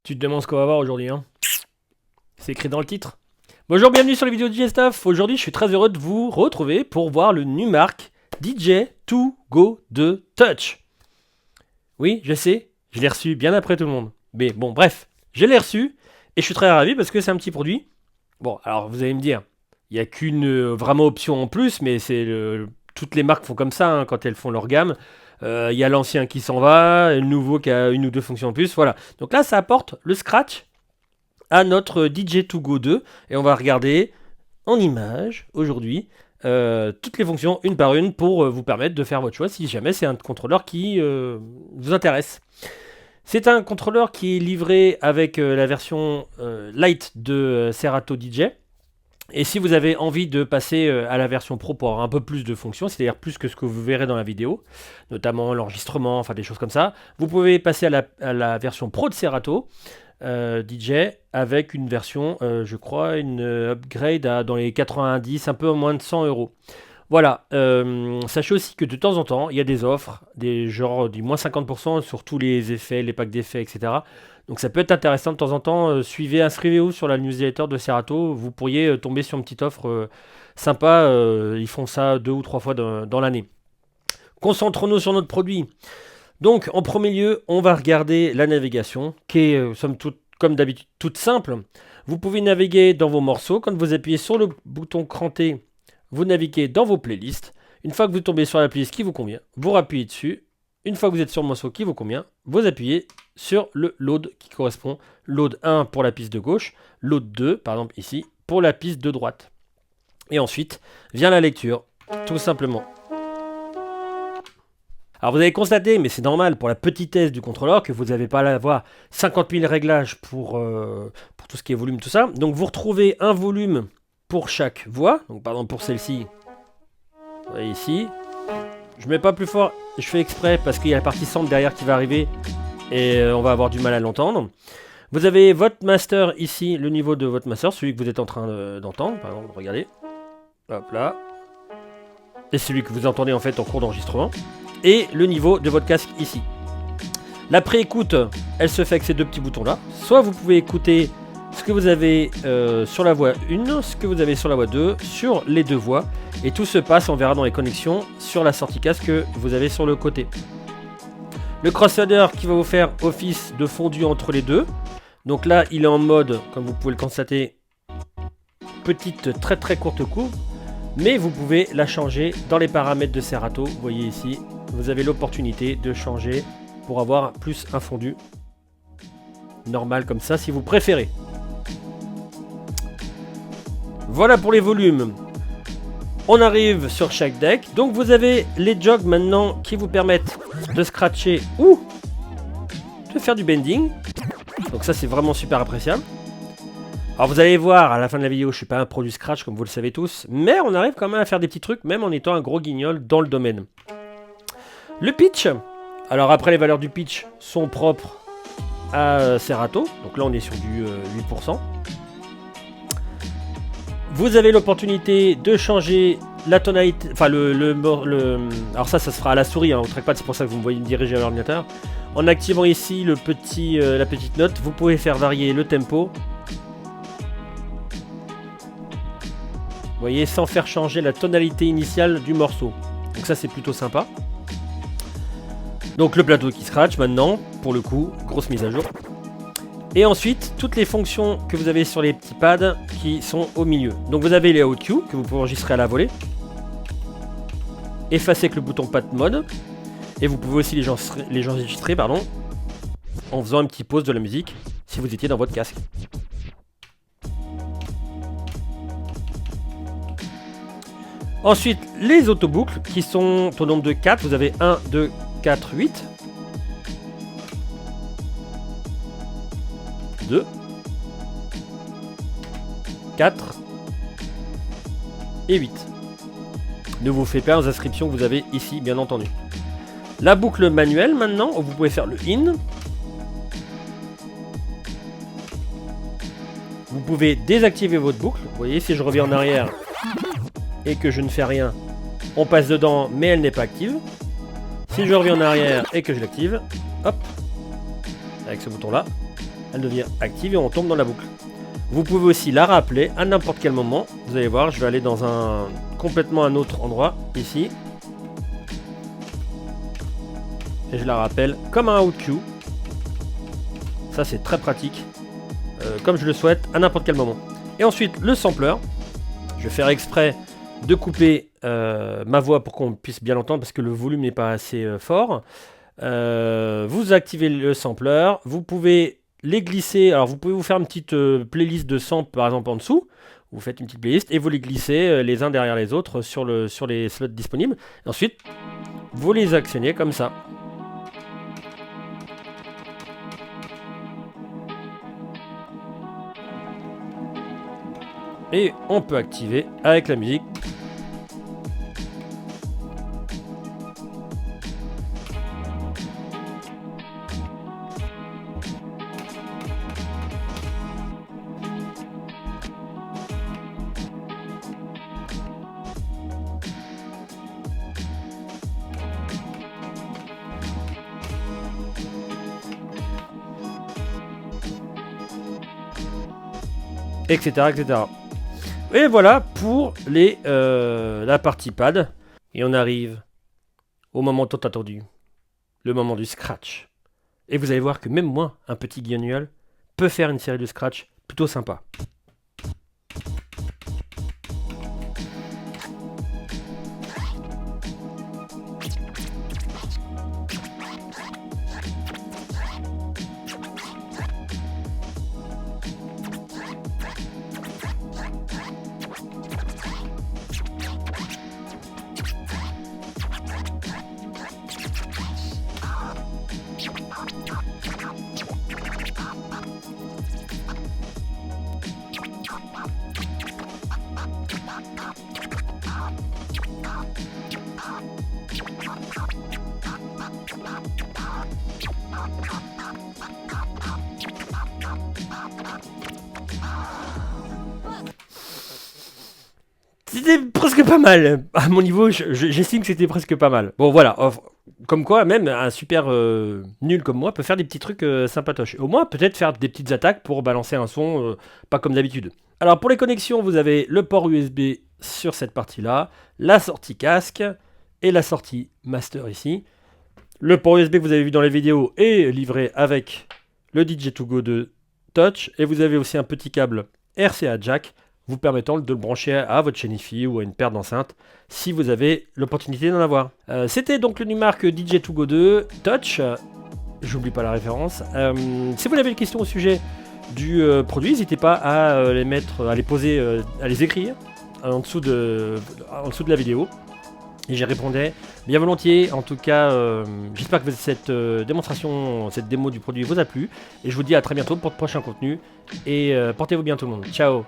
Tu te demandes ce qu'on va voir aujourd'hui, hein? C'est écrit dans le titre. Bonjour, bienvenue sur les vidéos de DJ-Stuff. Aujourd'hui, je suis très heureux de vous retrouver pour voir le Numark DJ2Go 2 Touch. Oui, je sais, je l'ai reçu bien après tout le monde. Mais bon, bref, je l'ai reçu et je suis très ravi parce que c'est un petit produit. Bon, alors vous allez me dire, il n'y a qu'une vraiment option en plus, mais toutes les marques font comme ça hein, quand elles font leur gamme. Il y a l'ancien qui s'en va, le nouveau qui a une ou deux fonctions en plus, voilà. Donc là, ça apporte le scratch à notre DJ2Go 2 et on va regarder en image aujourd'hui toutes les fonctions une par une pour vous permettre de faire votre choix si jamais c'est un contrôleur qui vous intéresse. C'est un contrôleur qui est livré avec la version light de Serato DJ. Et si vous avez envie de passer à la version pro pour avoir un peu plus de fonctions, c'est-à-dire plus que ce que vous verrez dans la vidéo, notamment l'enregistrement, enfin des choses comme ça, vous pouvez passer à la version pro de Serato DJ avec une version, je crois, une upgrade dans les 90, un peu moins de 100 euros. Voilà, sachez aussi que de temps en temps, il y a des offres, des genre du moins 50% sur tous les effets, les packs d'effets, etc. Donc ça peut être intéressant de temps en temps. Inscrivez-vous sur la newsletter de Serato, vous pourriez tomber sur une petite offre sympa. Ils font ça 2 ou 3 fois dans l'année. Concentrons-nous sur notre produit. Donc en premier lieu, on va regarder la navigation, qui est somme toute, comme d'habitude, toute simple. Vous pouvez naviguer dans vos morceaux. Quand vous appuyez sur le bouton cranté, vous naviguez dans vos playlists. Une fois que vous tombez sur la playlist qui vous convient, vous appuyez dessus. Une fois que vous êtes sur le morceau qui vous convient, vous appuyez sur le load qui correspond. Load 1 pour la piste de gauche, load 2, par exemple ici, pour la piste de droite. Et ensuite, vient la lecture, tout simplement. Alors vous avez constaté, mais c'est normal pour la petitesse du contrôleur, que vous n'avez pas à avoir 50 000 réglages pour tout ce qui est volume, tout ça. Donc vous retrouvez un volume pour chaque voix. Donc par exemple pour celle-ci, vous voyez ici. Je mets pas plus fort, je fais exprès parce qu'il y a la partie sample derrière qui va arriver et on va avoir du mal à l'entendre. Vous avez votre master ici, le niveau de votre master, celui que vous êtes en train d'entendre. Par exemple, regardez. Hop là. Et celui que vous entendez en fait en cours d'enregistrement. Et le niveau de votre casque ici. La pré-écoute, elle se fait avec ces deux petits boutons là. Soit vous pouvez écouter ce que vous avez sur la voix 1, ce que vous avez sur la voix 2, sur les deux voix. Et tout se passe, on verra dans les connexions, sur la sortie casque que vous avez sur le côté. Le crossfader qui va vous faire office de fondu entre les deux. Donc là, il est en mode, comme vous pouvez le constater, petite très très courte courbe. Mais vous pouvez la changer dans les paramètres de Serato. Vous voyez ici, vous avez l'opportunité de changer pour avoir plus un fondu normal comme ça si vous préférez. Voilà pour les volumes. On arrive sur chaque deck. Donc vous avez les jogs maintenant qui vous permettent de scratcher ou de faire du bending. Donc ça c'est vraiment super appréciable. Alors vous allez voir à la fin de la vidéo, je suis pas un pro du scratch comme vous le savez tous. Mais on arrive quand même à faire des petits trucs même en étant un gros guignol dans le domaine. Le pitch. Alors après les valeurs du pitch sont propres à Serato. Donc là on est sur du 8%. Vous avez l'opportunité de changer la tonalité, enfin alors ça se fera à la souris, hein, au trackpad, c'est pour ça que vous me voyez me diriger à l'ordinateur. En activant ici la petite note, vous pouvez faire varier le tempo. Vous voyez, sans faire changer la tonalité initiale du morceau. Donc ça c'est plutôt sympa. Donc le plateau qui scratch maintenant, pour le coup, grosse mise à jour. Et ensuite, toutes les fonctions que vous avez sur les petits pads qui sont au milieu. Donc vous avez les out que vous pouvez enregistrer à la volée. Effacer avec le bouton pad mode. Et vous pouvez aussi les enregistrer en faisant un petit pause de la musique si vous étiez dans votre casque. Ensuite, les autoboucles qui sont au nombre de 4. Vous avez 1, 2, 4, 8. 2, 4 et 8. Ne vous faites pas aux inscriptions que vous avez ici, bien entendu. La boucle manuelle maintenant, où vous pouvez faire le in. Vous pouvez désactiver votre boucle. Vous voyez, si je reviens en arrière et que je ne fais rien, on passe dedans, mais elle n'est pas active. Si je reviens en arrière et que je l'active, hop, avec ce bouton là, elle devient active et on tombe dans la boucle. Vous pouvez aussi la rappeler à n'importe quel moment. Vous allez voir, je vais aller dans un complètement un autre endroit, ici. Et je la rappelle comme un OutQ. Ça c'est très pratique. Comme je le souhaite, à n'importe quel moment. Et ensuite, le sampler. Je vais faire exprès de couper ma voix pour qu'on puisse bien l'entendre parce que le volume n'est pas assez fort. Vous activez le sampler. Vous pouvez les glisser. Alors vous pouvez vous faire une petite playlist de samples par exemple en dessous. Vous faites une petite playlist et vous les glissez les uns derrière les autres sur les slots disponibles. Et ensuite, vous les actionnez comme ça. Et on peut activer avec la musique. Etc. etc. Et voilà pour la partie pad. Et on arrive au moment tant attendu. Le moment du scratch. Et vous allez voir que même moi, un petit guignol, peut faire une série de scratch plutôt sympa. C'était presque pas mal. À mon niveau, j'estime que c'était presque pas mal. Bon, voilà. Comme quoi, même un super nul comme moi peut faire des petits trucs sympatoches. Au moins, peut-être faire des petites attaques pour balancer un son pas comme d'habitude. Alors, pour les connexions, vous avez le port USB sur cette partie-là, la sortie casque et la sortie master ici. Le port USB que vous avez vu dans les vidéos est livré avec le DJ2Go de Touch. Et vous avez aussi un petit câble RCA jack vous permettant de le brancher à votre chaîne Hi-Fi ou à une paire d'enceintes si vous avez l'opportunité d'en avoir. C'était donc le Numark DJ2Go 2 Touch. J'oublie pas la référence. Si vous avez des questions au sujet du produit, n'hésitez pas à les mettre, à les poser, à les écrire en dessous de la vidéo. Et j'y répondais bien volontiers. En tout cas, j'espère que cette démonstration, cette démo du produit vous a plu. Et je vous dis à très bientôt pour de prochains contenus. Et portez-vous bien tout le monde. Ciao.